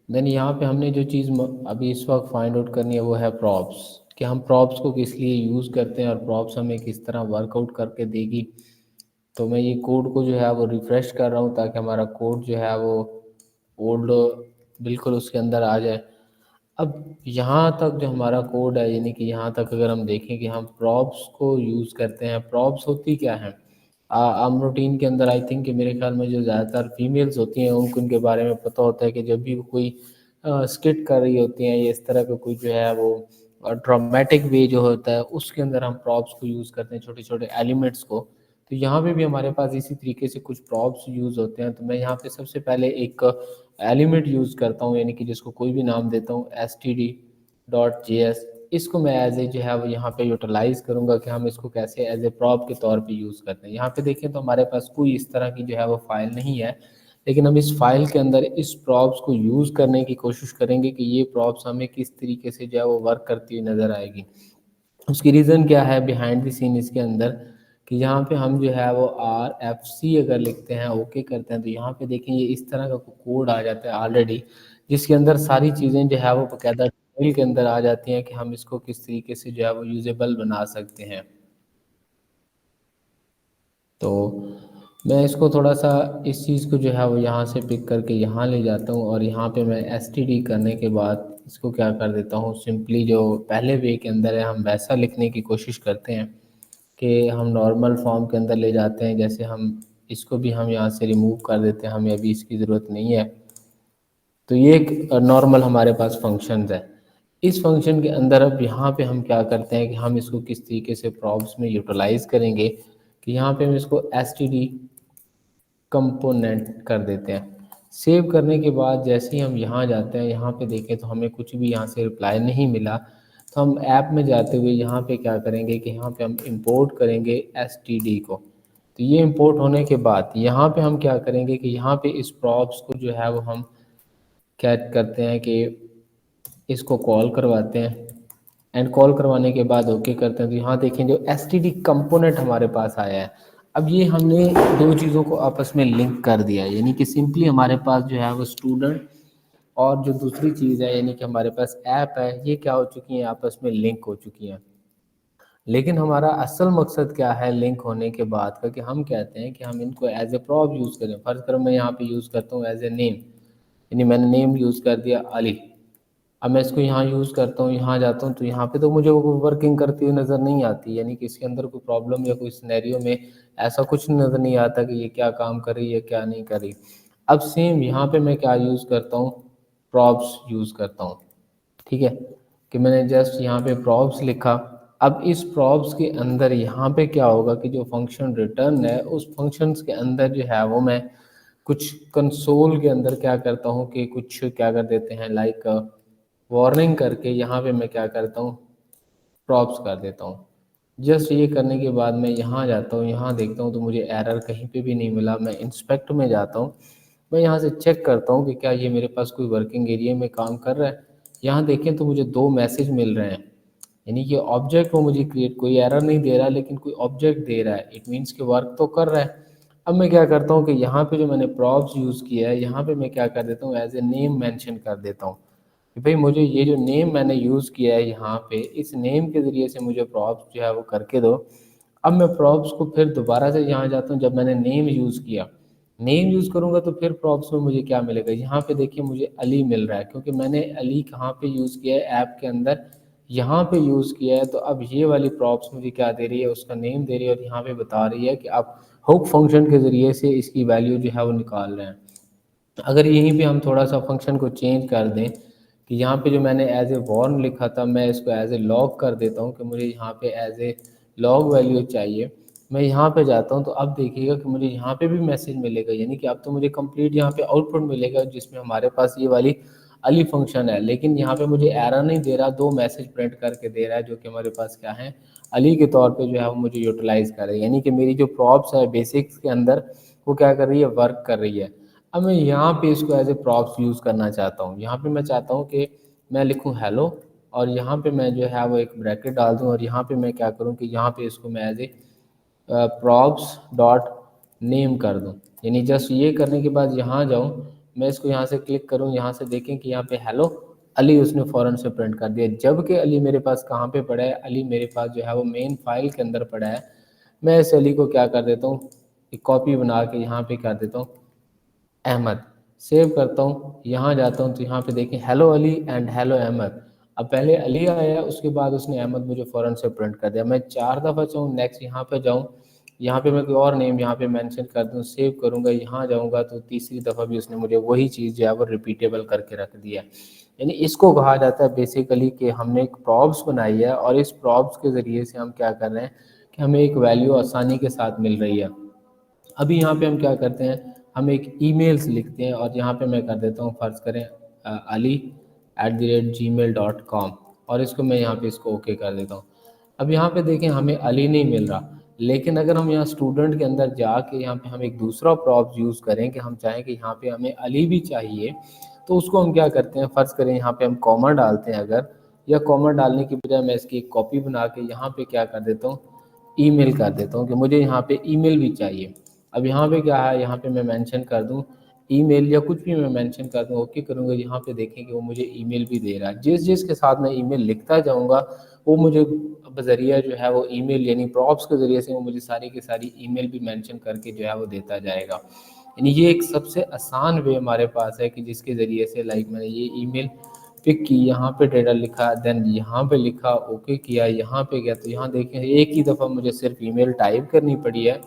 Then यहाँ पे हमने जो चीज़ अभी इस वक्त फाइंड आउट करनी है वो है प्रॉप्स, कि हम प्रॉप्स को किस लिए यूज़ करते हैं और प्रॉप्स हमें किस तरह वर्कआउट करके देगी। तो मैं ये कोड को जो है वो रिफ़्रेश कर रहा हूँ ताकि हमारा कोड जो है वो ओल्ड बिल्कुल उसके अंदर आ जाए। अब यहाँ तक जो हमारा कोड है, यानी कि यहाँ तक अगर हम देखें कि हम प्रॉप्स को यूज़ करते हैं, प्रॉप्स होती क्या हैं? आम रूटीन के अंदर आई थिंक कि मेरे ख्याल में जो ज़्यादातर फीमेल्स होती हैं उनको उनके बारे में पता होता है कि जब भी वो कोई स्किट कर रही होती हैं या इस तरह का कोई जो है वो ड्रामेटिक वे जो होता है उसके अंदर हम प्रॉप्स को यूज़ करते हैं, छोटे छोटे एलिमेंट्स को। तो यहाँ पे भी हमारे पास इसी तरीके से कुछ प्रॉप्स यूज़ होते हैं। तो मैं यहाँ पे सबसे पहले एक एलिमेंट यूज़ करता हूँ, यानी कि जिसको कोई भी नाम देता हूँ std.js। इसको मैं एज ए जो है वो यहाँ पे यूटिलाइज़ करूँगा कि हम इसको कैसे एज ए प्रॉप के तौर पे यूज़ करते हैं। यहाँ पे देखें तो हमारे पास कोई इस तरह की जो है वो फाइल नहीं है, लेकिन हम इस फाइल के अंदर इस प्रॉप्स को यूज़ करने की कोशिश करेंगे कि ये प्रॉप्स हमें किस तरीके से जो है वो वर्क करती हुई नज़र आएगी। उसकी रीज़न क्या है बिहाइंड द सीन इसके अंदर, कि यहाँ पे हम जो है वो RFC अगर लिखते हैं, ओके करते हैं, तो यहाँ पे देखें ये इस तरह का कोड आ जाता है ऑलरेडी, जिसके अंदर सारी चीज़ें जो है वो बाकायदा डिटेल के अंदर आ जाती हैं कि हम इसको किस तरीके से जो है वो यूजेबल बना सकते हैं। तो मैं इसको थोड़ा सा इस चीज़ को जो है वो यहाँ से पिक करके यहाँ ले जाता हूँ और यहाँ पे मैं STD करने के बाद इसको क्या कर देता हूँ, सिंपली जो पहले वे के अंदर है हम वैसा लिखने की कोशिश करते हैं कि हम नॉर्मल फॉर्म के अंदर ले जाते हैं। जैसे हम इसको भी हम यहाँ से रिमूव कर देते हैं, हमें अभी इसकी ज़रूरत नहीं है। तो ये एक नॉर्मल हमारे पास फंक्शंस है। इस फंक्शन के अंदर अब यहाँ पे हम क्या करते हैं कि हम इसको किस तरीके से प्रॉप्स में यूटिलाइज करेंगे, कि यहाँ पे हम इसको std कंपोनेंट कर देते हैं। सेव करने के बाद जैसे ही हम यहाँ जाते हैं, यहाँ पे देखें तो हमें कुछ भी यहाँ से रिप्लाई नहीं मिला। तो हम ऐप में जाते हुए यहाँ पे क्या करेंगे कि यहाँ पे हम इंपोर्ट करेंगे std को। तो ये इंपोर्ट होने के बाद यहाँ पे हम क्या करेंगे कि यहाँ पे इस प्रॉप्स को जो है वो हम क्या करते हैं कि इसको कॉल करवाते हैं, एंड कॉल करवाने के बाद ओके करते हैं। तो यहाँ देखें जो std कंपोनेंट हमारे पास आया है। अब ये हमने दो चीज़ों को आपस में लिंक कर दिया है, यानी कि सिंपली हमारे पास जो है वो स्टूडेंट और जो दूसरी चीज़ है यानी कि हमारे पास ऐप है, ये क्या हो चुकी हैं, आपस में लिंक हो चुकी हैं। लेकिन हमारा असल मकसद क्या है लिंक होने के बाद का, कि हम कहते हैं कि हम इनको एज ए प्रॉप यूज़ करें। फर्ज करो मैं यहाँ पे यूज़ करता हूँ एज ए नेम, यानी मैंने नेम यूज़ कर दिया अली। अब मैं इसको यहाँ यूज़ करता हूँ, यहाँ जाता हूँ, तो यहाँ पे तो मुझे वो वर्किंग करती हुई नज़र नहीं आती, यानी कि इसके अंदर कोई प्रॉब्लम या कोई सिनेरियो में ऐसा कुछ नज़र नहीं आता कि ये क्या काम कर रही है क्या नहीं कर रही। अब सेम यहाँ पे मैं क्या यूज़ करता हूँ, प्रॉप्स यूज़ करता हूँ। ठीक है, कि मैंने जस्ट यहाँ पे प्रॉप्स लिखा। अब इस प्रॉप्स के अंदर यहाँ पे क्या होगा कि जो फंक्शन रिटर्न है उस फंक्शंस के अंदर जो है वो मैं कुछ कंसोल के अंदर क्या करता हूँ कि कुछ क्या कर देते हैं, लाइक वार्निंग करके यहाँ पे मैं क्या करता हूँ, प्रॉप्स कर देता हूँ। जस्ट ये करने के बाद मैं यहाँ जाता हूँ, यहाँ देखता हूँ तो मुझे एरर कहीं पे भी नहीं मिला। मैं इंस्पेक्ट में जाता हूँ, मैं यहाँ से चेक करता हूँ कि क्या ये मेरे पास कोई वर्किंग एरिया में काम कर रहा है। यहाँ देखें तो मुझे दो मैसेज मिल रहे हैं, यानी कि ऑब्जेक्ट वो मुझे क्रिएट कोई एरर नहीं दे रहा लेकिन कोई ऑब्जेक्ट दे रहा है, इट मीन्स कि वर्क तो कर रहा है। अब मैं क्या करता हूँ कि यहाँ पे जो मैंने प्रॉप्स यूज़ किया है यहाँ पे मैं क्या कर देता हूँ, एज ए नेम मेंशन कर देता हूँ कि भाई मुझे ये जो नेम मैंने यूज़ किया है यहाँ पे, इस नेम के ज़रिए से मुझे प्रॉप्स जो है वो करके दो। अब मैं प्रॉप्स को फिर दोबारा से यहाँ जाता हूँ, जब मैंने नेम यूज़ किया, नेम यूज़ करूँगा तो फिर प्रॉप्स में मुझे क्या मिलेगा, यहाँ पे देखिए मुझे अली मिल रहा है, क्योंकि मैंने अली कहाँ पे यूज़ किया है, ऐप के अंदर यहाँ पे यूज़ किया है। तो अब ये वाली प्रॉप्स मुझे क्या दे रही है, उसका नेम दे रही है और यहाँ पे बता रही है कि आप हुक फंक्शन के ज़रिए से इसकी वैल्यू जो है वो निकाल रहे हैं। अगर यहीं पे हम थोड़ा सा फंक्शन को चेंज कर दें कि यहाँ पे जो मैंने एज ए वॉर्न लिखा था मैं इसको एज ए लॉग कर देता हूँ कि मुझे यहाँ पे एज ए लॉग वैल्यू चाहिए। मैं यहाँ पे जाता हूँ तो अब देखिएगा कि मुझे यहाँ पे भी मैसेज मिलेगा, यानी कि अब तो मुझे कंप्लीट यहाँ पे आउटपुट मिलेगा जिसमें हमारे पास ये वाली अली फंक्शन है। लेकिन यहाँ पे मुझे एरर नहीं दे रहा, दो मैसेज प्रिंट करके दे रहा है जो कि हमारे पास क्या है, अली के तौर पे जो है वो मुझे यूटिलाइज कर रहा है, यानी कि मेरी जो प्रॉप्स है बेसिक्स के अंदर वो क्या कर रही है, वर्क कर रही है। अब मैं यहाँ पे इसको एज ए प्रॉप्स यूज़ करना चाहता हूँ। यहाँ पे मैं चाहता हूँ कि मैं लिखूँ हेलो और यहाँ पे मैं जो है वो एक ब्रैकेट डाल दूँ और यहाँ पे मैं क्या करूँ कि यहाँ पे इसको मैं as a props dot name कर दूँ। यानी जस्ट ये करने के बाद यहाँ जाऊँ, मैं इसको यहाँ से क्लिक करूँ, यहाँ से देखें कि यहाँ पे हेलो अली उसने फ़ौरन से प्रिंट कर दिया, जबकि अली मेरे पास कहाँ पे पड़ा है, अली मेरे पास जो है वो मेन फाइल के अंदर पड़ा है। मैं इस अली को क्या कर देता हूँ, एक कॉपी बना के यहाँ पे कर देता हूँ अहमद, सेव करता हूँ, यहाँ जाता हूँ तो यहाँ पे देखें hello Ali and hello Ahmed. अब पहले अली आया, उसके बाद उसने अहमद मुझे फ़ौरन से प्रिंट कर दिया। मैं 4 दफ़ा चाहूँ नेक्स्ट यहाँ पे जाऊँ, यहाँ पे मैं कोई और नेम यहाँ पे मेंशन कर दूँ, सेव करूँगा, यहाँ जाऊँगा तो तीसरी दफ़ा भी उसने मुझे वही चीज़ जो है वो रिपीटेबल करके रख दिया। यानी इसको कहा जाता है बेसिकली कि हमने एक प्रॉप्स बनाई है और इस प्रॉप्स के ज़रिए से हम क्या कर रहे हैं कि हमें एक वैल्यू आसानी के साथ मिल रही है। अभी यहाँ पे हम क्या करते हैं, हम एक ईमेल्स लिखते हैं और यहाँ पे मैं कर देता हूँ, फ़र्ज़ करें ali@gmail.com, और इसको मैं यहाँ पे इसको ओके कर देता हूँ। अब यहाँ पे देखें हमें अली नहीं मिल रहा, लेकिन अगर हम यहाँ स्टूडेंट के अंदर जाके यहाँ पे हम एक दूसरा प्रॉप्स यूज़ करें कि हम चाहें कि यहाँ पे हमें अली भी चाहिए, तो उसको हम क्या करते हैं, फ़र्ज़ करें यहाँ पे हम कॉमा डालते हैं अगर, या कॉमा डालने की बजाय मैं इसकी एक कॉपी बना के यहाँ पे क्या कर देता हूँ, ईमेल कर देता हूँ कि मुझे यहाँ पे ईमेल भी चाहिए। अब यहाँ पे क्या है, यहाँ पे मैं मेंशन कर दूँ ईमेल या कुछ भी मैं मेंशन कर दूँ, ओके करूँगा, यहाँ पे देखें कि वो मुझे ईमेल भी दे रहा है। जिस जिस के साथ मैं ईमेल लिखता जाऊँगा वो मुझे बज़रिया जो है वो ईमेल यानी प्रॉप्स के ज़रिए से वो मुझे सारी की सारी ईमेल भी मेंशन करके जो है वो देता जाएगा। यानी ये एक सबसे आसान वे हमारे पास है कि जिसके ज़रिए से लाइक मैंने ये ईमेल पिक की, यहाँ पे डेटा लिखा, देन यहाँ पे लिखा, ओके किया, यहाँ पे गया तो यहाँ देखें एक ही दफ़ा मुझे सिर्फ ईमेल टाइप करनी पड़ी है।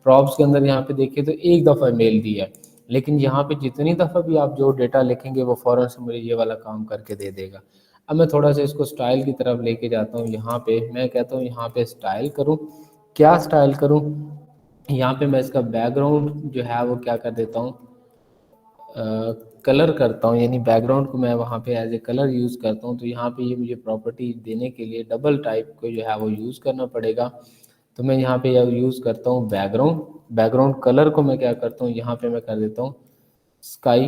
प्रॉप्स के अंदर यहाँ पे देखिए तो एक दफ़ा मेल दिया है, लेकिन यहाँ पे जितनी दफ़ा भी आप जो डेटा लिखेंगे वो फ़ौरन से मुझे ये वाला काम करके दे देगा। अब मैं थोड़ा सा इसको स्टाइल की तरफ लेके जाता हूँ, यहाँ पे मैं कहता हूँ यहाँ पे स्टाइल करूँ, क्या स्टाइल करूँ, यहाँ पे मैं इसका बैकग्राउंड जो है वो क्या कर देता हूँ, कलर करता हूँ, यानी बैकग्राउंड को मैं वहाँ पे एज ए कलर यूज़ करता हूँ। तो यहाँ पे ये मुझे प्रॉपर्टी देने के लिए डबल टाइप को जो है वो यूज़ करना पड़ेगा। तो मैं यहाँ पे यूज़ करता हूँ बैकग्राउंड, बैकग्राउंड कलर को मैं क्या करता हूँ, यहाँ पे मैं कर देता हूँ स्काई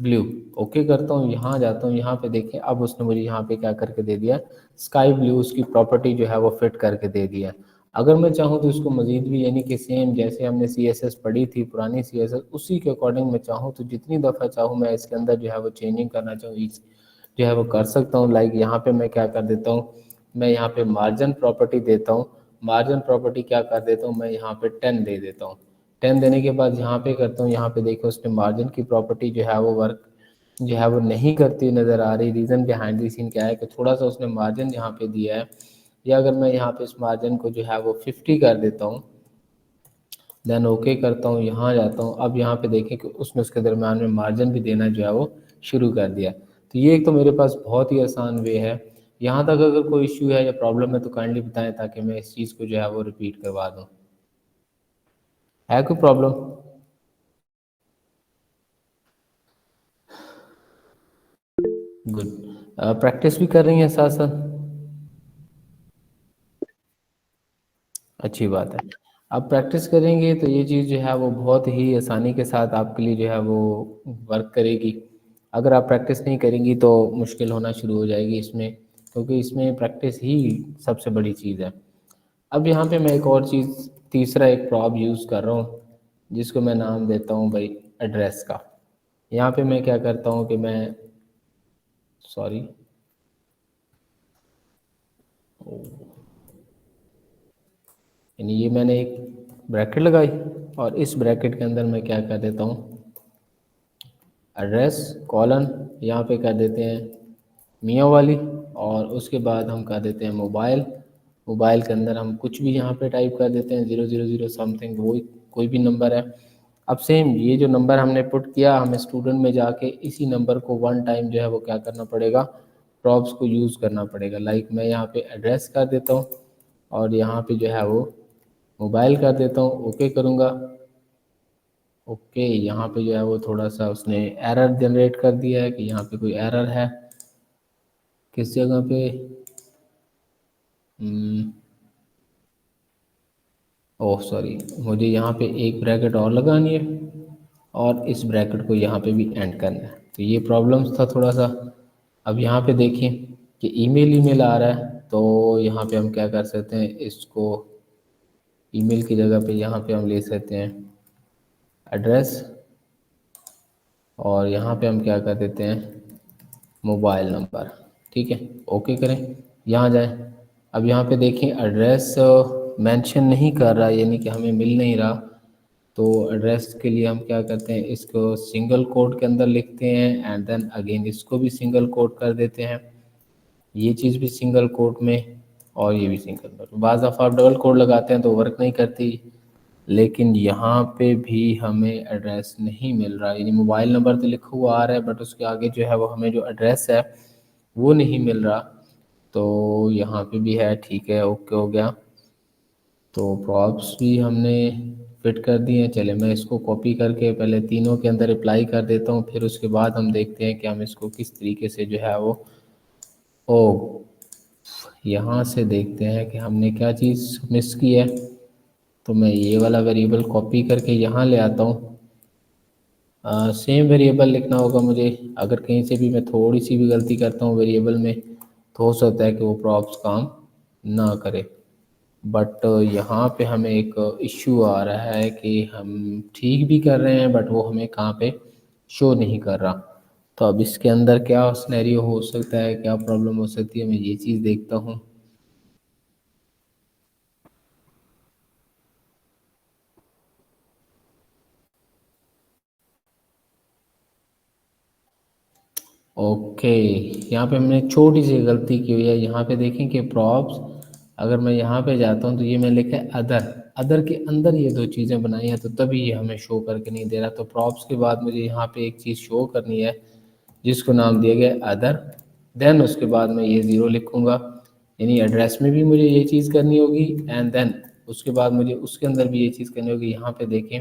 ब्लू, ओके करता हूँ, यहाँ जाता हूँ, यहाँ पे देखें अब उसने मुझे यहाँ पे क्या करके दे दिया, स्काई ब्लू उसकी प्रॉपर्टी जो है वो फिट करके दे दिया। अगर मैं चाहूँ तो इसको मज़ीद भी यानी कि सेम जैसे हमने CSS पढ़ी थी पुरानी CSS उसी के अकॉर्डिंग मैं चाहूँ तो जितनी दफ़ा चाहूँ मैं इसके अंदर जो है वो चेंजिंग करना चाहूँ जो है वो कर सकता हूँ। लाइक यहाँ पे मैं क्या कर देता हूँ, मैं यहाँ पे मार्जिन प्रॉपर्टी देता हूँ, मार्जिन प्रॉपर्टी क्या कर देता हूँ, मैं यहाँ पे 10 दे देता हूँ। 10 देने के बाद यहाँ पे करता हूँ, यहाँ पे देखो उसने मार्जिन की प्रॉपर्टी जो है वो वर्क जो है वो नहीं करती नज़र आ रही। रीज़न बिहाइंड द सीन क्या है कि थोड़ा सा उसने मार्जिन यहाँ पे दिया है, या अगर मैं यहाँ पे इस मार्जिन को जो है वो 50 कर देता हूँ, देन ओके करता हूँ, यहाँ जाता हूँ। अब यहाँ पे देखें कि उसने उसके दरम्यान में मार्जिन भी देना जो है वो शुरू कर दिया। तो ये एक तो मेरे पास बहुत ही आसान वे है। यहाँ तक अगर कोई इश्यू है या प्रॉब्लम है तो काइंडली बताएं ताकि मैं इस चीज़ को जो है वो रिपीट करवा दूँ। है कोई प्रॉब्लम? गुड। प्रैक्टिस भी कर रही हैं साथ साथ? अच्छी बात है। आप प्रैक्टिस करेंगे तो ये चीज़ जो है वो बहुत ही आसानी के साथ आपके लिए जो है वो वर्क करेगी। अगर आप प्रैक्टिस नहीं करेंगी तो मुश्किल होना शुरू हो जाएगी इसमें, क्योंकि इसमें प्रैक्टिस ही सबसे बड़ी चीज़ है। अब यहाँ पे मैं एक और चीज़ तीसरा एक प्रॉप यूज़ कर रहा हूँ जिसको मैं नाम देता हूँ भाई एड्रेस का। यहाँ पे मैं क्या करता हूँ कि मैं सॉरी यानी ये मैंने एक ब्रैकेट लगाई और इस ब्रैकेट के अंदर मैं क्या कर देता हूँ एड्रेस कॉलन, यहाँ पे कर देते हैं मियाँ वाली, और उसके बाद हम कर देते हैं मोबाइल। मोबाइल के अंदर हम कुछ भी यहाँ पे टाइप कर देते हैं 000 समथिंग, वो कोई भी नंबर है। अब सेम ये जो नंबर हमने पुट किया हमें स्टूडेंट में जाके इसी नंबर को 1 टाइम जो है वो क्या करना पड़ेगा, प्रॉप्स को यूज़ करना पड़ेगा। लाइक मैं यहाँ पे एड्रेस कर देता हूँ और यहाँ पे जो है वो मोबाइल कर देता हूँ, ओके करूँगा। ओके, यहाँ पे जो है वो थोड़ा सा उसने एरर जनरेट कर दिया है कि यहाँ पे कोई एरर है किस जगह पे। ओह सॉरी, मुझे यहाँ पे एक ब्रैकेट और लगानी है और इस ब्रैकेट को यहाँ पे भी एंड करना है, तो ये प्रॉब्लम्स था थोड़ा सा। अब यहाँ पे देखिए कि ईमेल ईमेल आ रहा है, तो यहाँ पे हम क्या कर सकते हैं, इसको ईमेल की जगह पे यहाँ पे हम ले सकते हैं एड्रेस, और यहाँ पे हम क्या कर देते हैं, मोबाइल नंबर, ठीक है, ओके करें, यहाँ जाएं। अब यहाँ पे देखें एड्रेस मेंशन नहीं कर रहा, यानी कि हमें मिल नहीं रहा। तो एड्रेस के लिए हम क्या करते हैं, इसको सिंगल कोड के अंदर लिखते हैं एंड देन अगेन इसको भी सिंगल कोड कर देते हैं, ये चीज़ भी सिंगल कोड में और ये भी सिंगल कोड। बाज़ दफ़ा आप डबल कोड लगाते हैं तो वर्क नहीं करती, लेकिन यहाँ पे भी हमें एड्रेस नहीं मिल रहा, यानी मोबाइल नंबर तो लिखा हुआ आ रहा है बट उसके आगे जो है वो हमें जो एड्रेस है वो नहीं मिल रहा। तो यहाँ पे भी है, ठीक है, ओके हो गया। तो प्रॉप्स भी हमने फिट कर दिए हैं। चले मैं इसको कॉपी करके पहले तीनों के अंदर अप्लाई कर देता हूँ, फिर उसके बाद हम देखते हैं कि हम इसको किस तरीके से जो है वो, ओ, यहाँ से देखते हैं कि हमने क्या चीज़ मिस की है। तो मैं ये वाला वेरिएबल कॉपी करके यहाँ ले आता हूँ। सेम वेरिएबल लिखना होगा मुझे, अगर कहीं से भी मैं थोड़ी सी भी गलती करता हूँ वेरिएबल में तो हो सकता है कि वो प्रॉप्स काम ना करे। बट यहाँ पे हमें एक इश्यू आ रहा है कि हम ठीक भी कर रहे हैं बट वो हमें कहाँ पे शो नहीं कर रहा। तो अब इसके अंदर क्या सिनेरियो हो सकता है, क्या प्रॉब्लम हो सकती है, मैं ये चीज़ देखता हूँ। ओके, यहाँ पे हमने छोटी सी गलती की हुई है। यहाँ पे देखें कि प्रॉप्स, अगर मैं यहाँ पे जाता हूँ तो ये मैंने लिखा है अदर, अदर के अंदर ये दो चीज़ें बनाई हैं तो तभी ये हमें शो करके नहीं दे रहा। तो प्रॉप्स के बाद मुझे यहाँ पे एक चीज़ शो करनी है जिसको नाम दिया गया अदर, देन उसके बाद मैं ये ज़ीरो लिखूँगा, यानी एड्रेस में भी मुझे ये चीज़ करनी होगी एंड देन उसके बाद मुझे उसके अंदर भी ये चीज़ करनी होगी। यहाँ पे देखें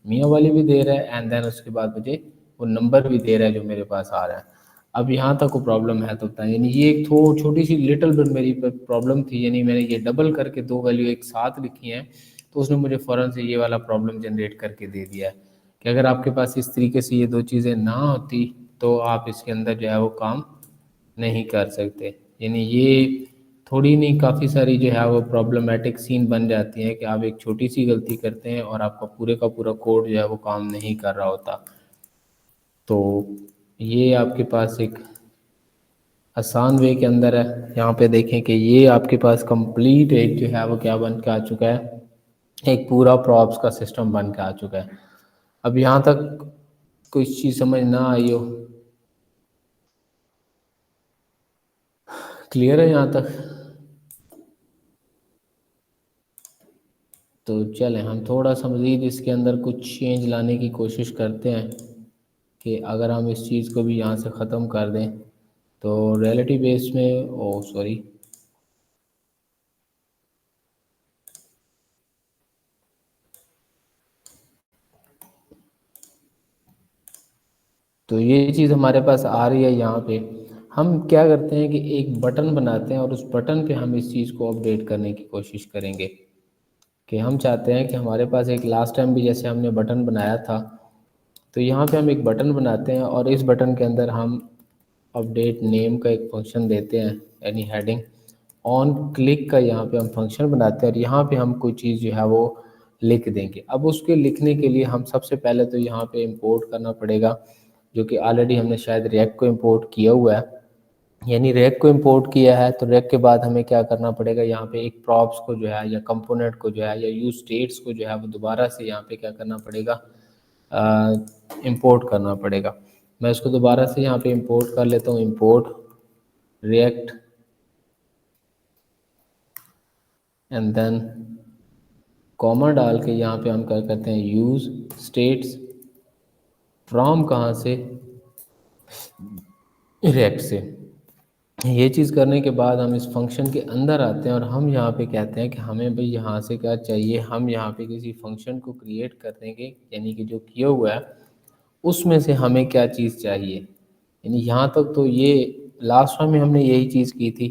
मियाँ वाली भी दे रहा है एंड देन उसके बाद मुझे वो नंबर भी दे रहा है जो मेरे पास आ रहा है। अब यहाँ तक को प्रॉब्लम है तो बताएं, यानी ये एक छोटी सी लिटिल बिट मेरी प्रॉब्लम थी, यानी मैंने ये डबल करके दो वैल्यू एक साथ लिखी हैं तो उसने मुझे फ़ौरन से ये वाला प्रॉब्लम जनरेट करके दे दिया है कि अगर आपके पास इस तरीके से ये दो चीज़ें ना होती तो आप इसके अंदर जो है वो काम नहीं कर सकते। यानी ये थोड़ी नहीं काफ़ी सारी जो है वो प्रॉब्लमेटिक सीन बन जाती है कि आप एक छोटी सी गलती करते हैं और आपका पूरे का पूरा कोड जो है वो काम नहीं कर रहा होता। तो ये आपके पास एक आसान वे के अंदर है। यहाँ पे देखें कि ये आपके पास कंप्लीट एक जो है वो क्या बन के आ चुका है, एक पूरा प्रॉप्स का सिस्टम बन के आ चुका है। अब यहाँ तक कोई चीज़ समझ ना आई हो, क्लियर है यहाँ तक? तो चलें हम थोड़ा सा मज़ीद इसके अंदर कुछ चेंज लाने की कोशिश करते हैं कि अगर हम इस चीज़ को भी यहाँ से ख़त्म कर दें तो रियलिटी बेस में, ओ सॉरी, तो ये चीज़ हमारे पास आ रही है। यहाँ पे हम क्या करते हैं कि एक बटन बनाते हैं और उस बटन पे हम इस चीज़ को अपडेट करने की कोशिश करेंगे कि हम चाहते हैं कि हमारे पास एक लास्ट टाइम भी जैसे हमने बटन बनाया था, तो यहाँ पे हम एक बटन बनाते हैं और इस बटन के अंदर हम अपडेट नेम का एक फंक्शन देते हैं, यानी हेडिंग ऑन क्लिक का यहाँ पे हम फंक्शन बनाते हैं और यहाँ पे हम कोई चीज़ जो है वो लिख देंगे। अब उसके लिखने के लिए हम सबसे पहले तो यहाँ पे इंपोर्ट करना पड़ेगा, जो कि ऑलरेडी हमने शायद रिएक्ट को इंपोर्ट किया हुआ है, यानी रैक को इंपोर्ट किया है। तो रैक के बाद हमें क्या करना पड़ेगा, यहाँ पे एक प्रॉप्स को जो है या कंपोनेंट को जो है या यूज स्टेट्स को जो है वो दोबारा से यहाँ पे क्या करना पड़ेगा, इंपोर्ट करना पड़ेगा। मैं इसको दोबारा से यहाँ पे इंपोर्ट कर लेता हूँ, import React and then comma डाल के यहाँ पे हम क्या करते हैं, यूज स्टेट्स फ्रॉम कहाँ से, रिएक्ट से। ये चीज़ करने के बाद हम इस फंक्शन के अंदर आते हैं और हम यहाँ पे कहते हैं कि हमें भाई यहाँ से क्या चाहिए, हम यहाँ पे किसी फंक्शन को क्रिएट कर देंगे, यानी कि जो किया हुआ है उसमें से हमें क्या चीज़ चाहिए। यानी यहाँ तक तो ये लास्ट टाइम में हमने यही चीज़ की थी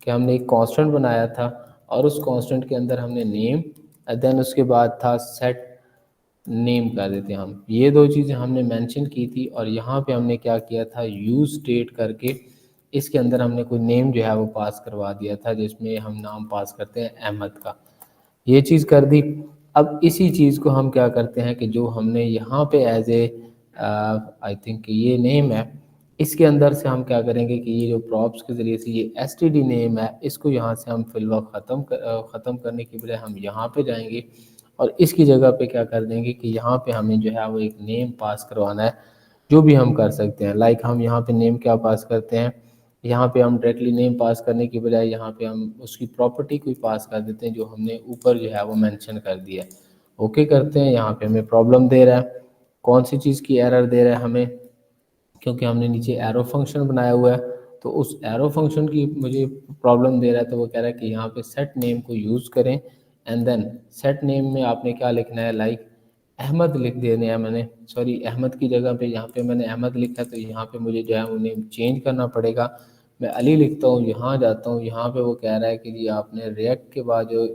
कि हमने एक कांस्टेंट बनाया था और उस कांस्टेंट के अंदर हमने नेम देन उसके बाद था सेट नेम कर देते हैं हम, ये दो चीज़ें हमने मेंशन की थी। और यहाँ पे हमने क्या किया था, यूज स्टेट करके इसके अंदर हमने कोई नेम जो है वो पास करवा दिया था, जिसमें हम नाम पास करते हैं अहमद का, ये चीज़ कर दी। अब इसी चीज़ को हम क्या करते हैं कि जो हमने यहाँ पे एज ए आई थिंक ये नेम है, इसके अंदर से हम क्या करेंगे कि ये जो प्रॉप्स के ज़रिए से ये एसटीडी नेम है, इसको यहाँ से हम फिलवक्त ख़त्म करने की बजाय हम यहाँ पे जाएंगे और इसकी जगह पे क्या कर देंगे कि यहाँ पे हमें जो है वो एक नेम पास करवाना है, जो भी हम कर सकते हैं। लाइक हम यहाँ पे नेम क्या पास करते हैं, यहाँ पे हम डायरेक्टली नेम पास करने की बजाय यहाँ पे हम उसकी प्रॉपर्टी कोई पास कर देते हैं जो हमने ऊपर जो है वो मेंशन कर दिया है। ओके करते हैं, यहाँ पे हमें प्रॉब्लम दे रहा है, कौन सी चीज़ की एरर दे रहा है हमें, क्योंकि हमने नीचे एरो फंक्शन बनाया हुआ है, तो उस एरो फंक्शन की मुझे प्रॉब्लम दे रहा है। तो वो कह रहा है कि यहाँ पे सेट नेम को यूज़ करें एंड देन सेट नेम में आपने क्या लिखना है, लाइक अहमद लिख देने हैं मैंने, सॉरी अहमद की जगह पे यहाँ पे मैंने अहमद लिखा है, तो यहाँ पे मुझे जो है वो नेम चेंज करना पड़ेगा। मैं अली लिखता हूँ, यहाँ जाता हूँ, यहाँ पे वो कह रहा है कि जी आपने रिएक्ट के बाद जो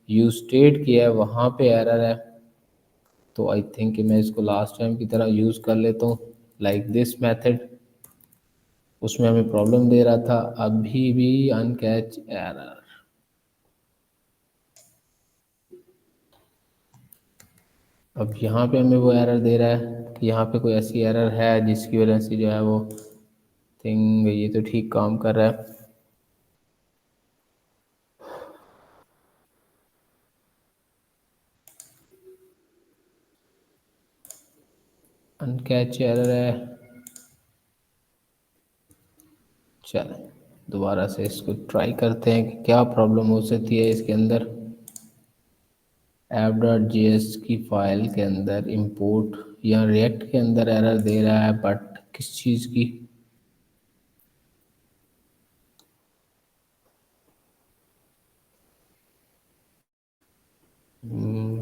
यूज स्टेट किया है वहाँ पे एरर है। तो आई थिंक कि मैं इसको लास्ट टाइम की तरह यूज़ कर लेता हूँ, लाइक दिस मेथड। उसमें हमें प्रॉब्लम दे रहा था, अभी भी अनकैच एरर। अब यहाँ पे हमें वो एरर दे रहा है कि यहाँ पे कोई ऐसी एरर है जिसकी वजह से जो है वो थिंग, ये तो ठीक काम कर रहा है। अनकैच एरर है, चलें दोबारा से इसको ट्राई करते हैं कि क्या प्रॉब्लम हो सकती है इसके अंदर। app.js की फ़ाइल के अंदर इंपोर्ट या रिएक्ट के अंदर एरर दे रहा है, बट किस चीज़ की।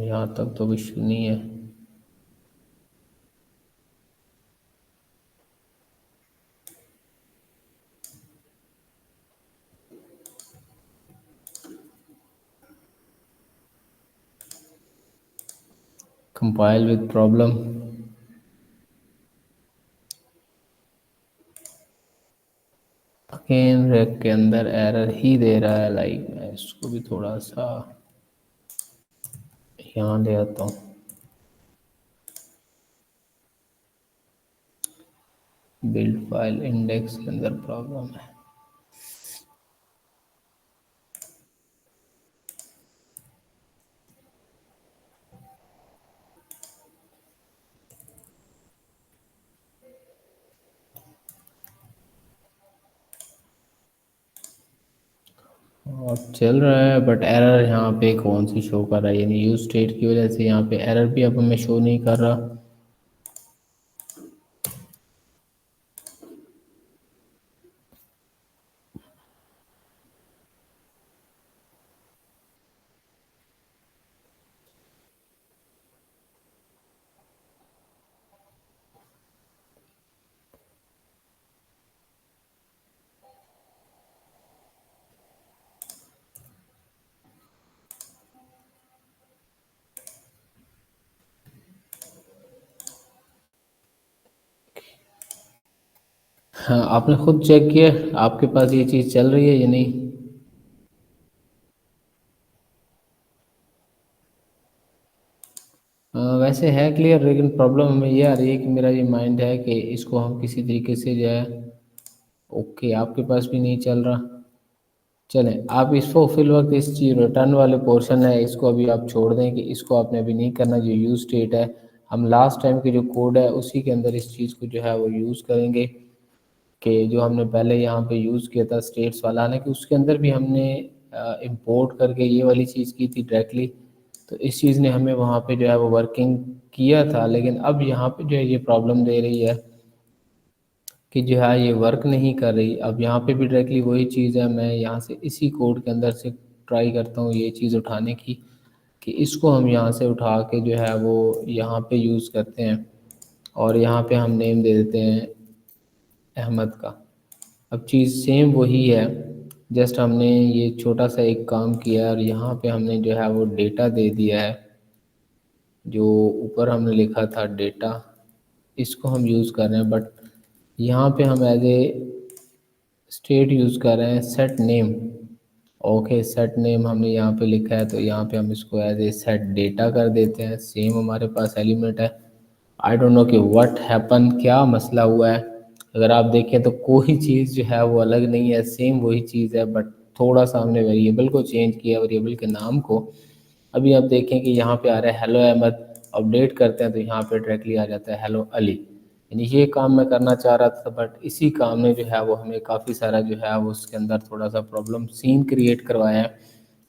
यहाँ तक तो इशू नहीं है। Compile with problem, again react के अंदर एरर ही दे रहा है। लाइक मैं इसको भी थोड़ा सा यहाँ ले आता हूँ, बिल्ड फाइल इंडेक्स के अंदर प्रॉब्लम है। और चल रहा है, बट एरर यहाँ पे कौन सी शो कर रहा है, यानी यूज स्टेट की वजह से यहाँ पे एरर भी अब हमें शो नहीं कर रहा। हाँ, आपने खुद चेक किया आपके पास ये चीज़ चल रही है या नहीं। वैसे है क्लियर, लेकिन प्रॉब्लम हमें ये आ रही है कि मेरा ये माइंड है कि इसको हम किसी तरीके से जो है, ओके आपके पास भी नहीं चल रहा। चलें आप इसको फिल वक्त इस चीज़ रिटर्न वाले पोर्शन है इसको अभी आप छोड़ दें कि इसको आपने अभी नहीं करना। जो यूज़ स्टेट है, हम लास्ट टाइम के जो कोड है उसी के अंदर इस चीज़ को जो है वो यूज़ करेंगे, कि जो हमने पहले यहाँ पे यूज़ किया था स्टेट्स वाला, हालांकि उसके अंदर भी हमने इंपोर्ट करके ये वाली चीज़ की थी डायरेक्टली, तो इस चीज़ ने हमें वहाँ पे जो है वो वर्किंग किया था। लेकिन अब यहाँ पे जो है ये प्रॉब्लम दे रही है कि जो है ये वर्क नहीं कर रही। अब यहाँ पे भी डायरेक्टली वही चीज़ है, मैं यहाँ से इसी कोड के अंदर से ट्राई करता हूँ ये चीज़ उठाने की, कि इसको हम यहाँ से उठा के जो है वो यहाँ पे यूज़ करते हैं और यहाँ पे हम नेम दे देते हैं अहमद का। अब चीज़ सेम वही है, जस्ट हमने ये छोटा सा एक काम किया है और यहाँ पे हमने जो है वो डेटा दे दिया है, जो ऊपर हमने लिखा था डेटा, इसको हम यूज़ कर रहे हैं। बट यहाँ पे हम एज ए स्टेट यूज़ कर रहे हैं set name. Okay set name हमने यहाँ पे लिखा है, तो यहाँ पे हम इसको एज ए सेट डेटा कर देते हैं, सेम हमारे पास एलिमेंट है। आई डोंट नो कि व्हाट हैपन, क्या मसला हुआ है। अगर आप देखें तो कोई चीज़ जो है वो अलग नहीं है, सेम वही चीज़ है, बट थोड़ा सा हमने वेरिएबल को चेंज किया, वेरिएबल के नाम को। अभी आप देखें कि यहाँ पे आ रहा है हेलो अहमद, अपडेट करते हैं तो यहाँ पे डायरेक्टली आ जाता है हेलो अली। यानी ये काम मैं करना चाह रहा था, बट इसी काम ने जो है वो हमें काफ़ी सारा जो है वो उसके अंदर थोड़ा सा प्रॉब्लम सीन क्रिएट करवाया है।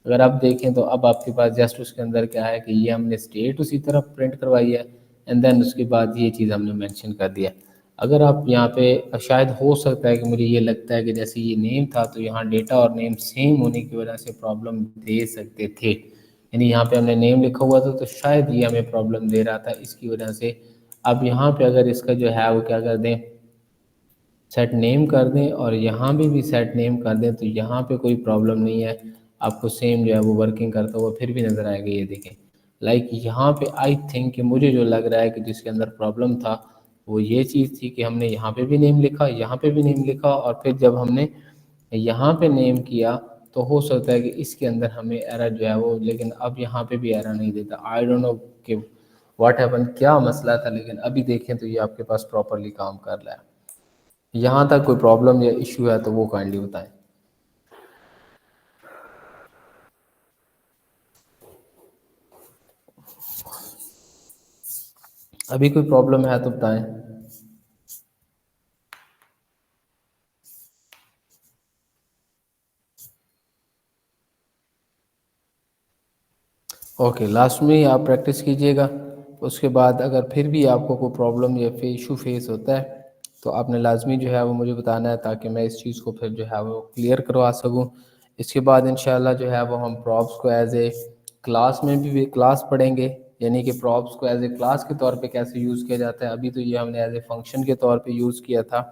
अगर आप देखें तो अब आपके पास जस्ट उसके अंदर क्या है कि ये हमने स्टेट उसी तरह प्रिंट करवाई है, एंड देन उसके बाद ये चीज़ हमने मेंशन कर दिया। अगर आप यहाँ पे शायद हो सकता है कि मुझे ये लगता है कि जैसे ये नेम था तो यहाँ डेटा और नेम सेम होने की वजह से प्रॉब्लम दे सकते थे। यानी यहाँ पे हमने नेम लिखा हुआ था तो शायद ये हमें प्रॉब्लम दे रहा था, इसकी वजह से। अब यहाँ पे अगर इसका जो है वो क्या कर दें, सेट नेम कर दें और यहाँ भी सेट नेम कर दें तो यहाँ पे कोई प्रॉब्लम नहीं है। आपको सेम जो है वो वर्किंग करता हुआ फिर भी नज़र आएगा, ये देखें। लाइक यहाँ पे आई थिंक कि मुझे जो लग रहा है कि जिसके अंदर प्रॉब्लम था वो ये चीज़ थी कि हमने यहाँ पे भी नेम लिखा, यहाँ पे भी नेम लिखा, और फिर जब हमने यहाँ पे नेम किया तो हो सकता है कि इसके अंदर हमें एरर जो है वो, लेकिन अब यहाँ पे भी एरर नहीं देता। आई डोंट नो कि व्हाट हैपन, क्या मसला था, लेकिन अभी देखें तो ये आपके पास प्रॉपरली काम कर रहा है। यहाँ तक कोई प्रॉब्लम या इश्यू है तो वो काइंडली बताएं। अभी कोई प्रॉब्लम है तो बताएं। ओके, लास्ट में ही आप प्रैक्टिस कीजिएगा। उसके बाद अगर फिर भी आपको कोई प्रॉब्लम या फिर इशू फेस होता है तो आपने लाजमी जो है वो मुझे बताना है, ताकि मैं इस चीज़ को फिर जो है वो क्लियर करवा सकूं। इसके बाद इंशाल्लाह जो है वो हम प्रॉप्स को एज ए क्लास में भी क्लास पढ़ेंगे, यानी कि प्रॉप्स को एज ए क्लास के तौर पे कैसे यूज़ किया जाता है। अभी तो ये हमने एज ए फंक्शन के तौर पे यूज़ किया था।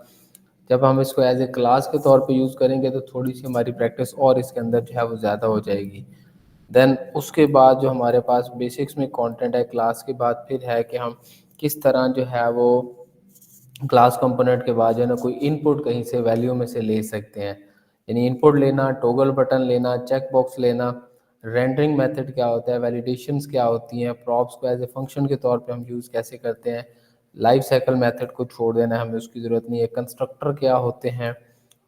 जब हम इसको एज ए क्लास के तौर पे यूज़ करेंगे तो थोड़ी सी हमारी प्रैक्टिस और इसके अंदर जो है वो ज़्यादा हो जाएगी। देन उसके बाद जो हमारे पास बेसिक्स में कंटेंट है क्लास के बाद, फिर है कि हम किस तरह जो है वो क्लास कंपोनेंट के बाद जो है ना कोई इनपुट कहीं से वैल्यू में से ले सकते हैं। यानी इनपुट लेना, टॉगल बटन लेना, चेक बॉक्स लेना, रेंडरिंग मेथड क्या होता है, वैलिडेशंस क्या होती हैं, प्रॉप्स को एज ए फंक्शन के तौर पे हम यूज़ कैसे करते हैं, लाइफ साइकिल मेथड को छोड़ देना है, हमें उसकी ज़रूरत नहीं है, कंस्ट्रक्टर क्या होते हैं,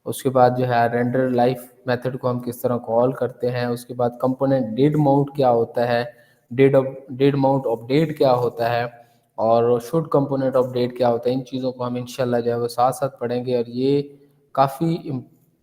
उसके बाद जो है रेंडर लाइफ मेथड को हम किस तरह कॉल करते हैं, उसके बाद कंपोनेंट डिड माउंट क्या होता है, डिड माउंट अपडेट क्या होता है, और शुड कंपोनेंट अपडेट क्या होता है। इन चीज़ों को हम इंशाल्लाह जो है वो साथ साथ पढ़ेंगे, और ये काफ़ी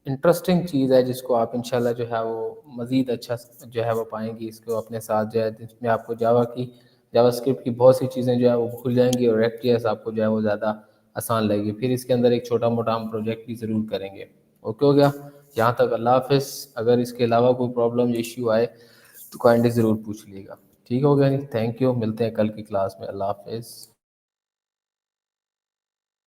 इंटरेस्टिंग चीज़ है जिसको आप इंशाल्लाह जो है वो मज़ीद अच्छा जो है वो पाएंगे इसको अपने साथ, जो है जिसमें आपको जावास्क्रिप्ट की बहुत सी चीज़ें जो है वो भूल जाएंगी, और रेक्ट आपको जो है वो ज़्यादा आसान लगेगी। फिर इसके अंदर एक छोटा मोटा हम प्रोजेक्ट भी ज़रूर करेंगे। ओके हो गया, यहाँ तक अल्लाह हाफिज़। अगर इसके अलावा कोई प्रॉब्लम या इश्यू आए तो काइंडली ज़रूर पूछ लीजिएगा। ठीक हो गया जी, थैंक यू, मिलते हैं कल की क्लास में। अल्लाह हाफिज़।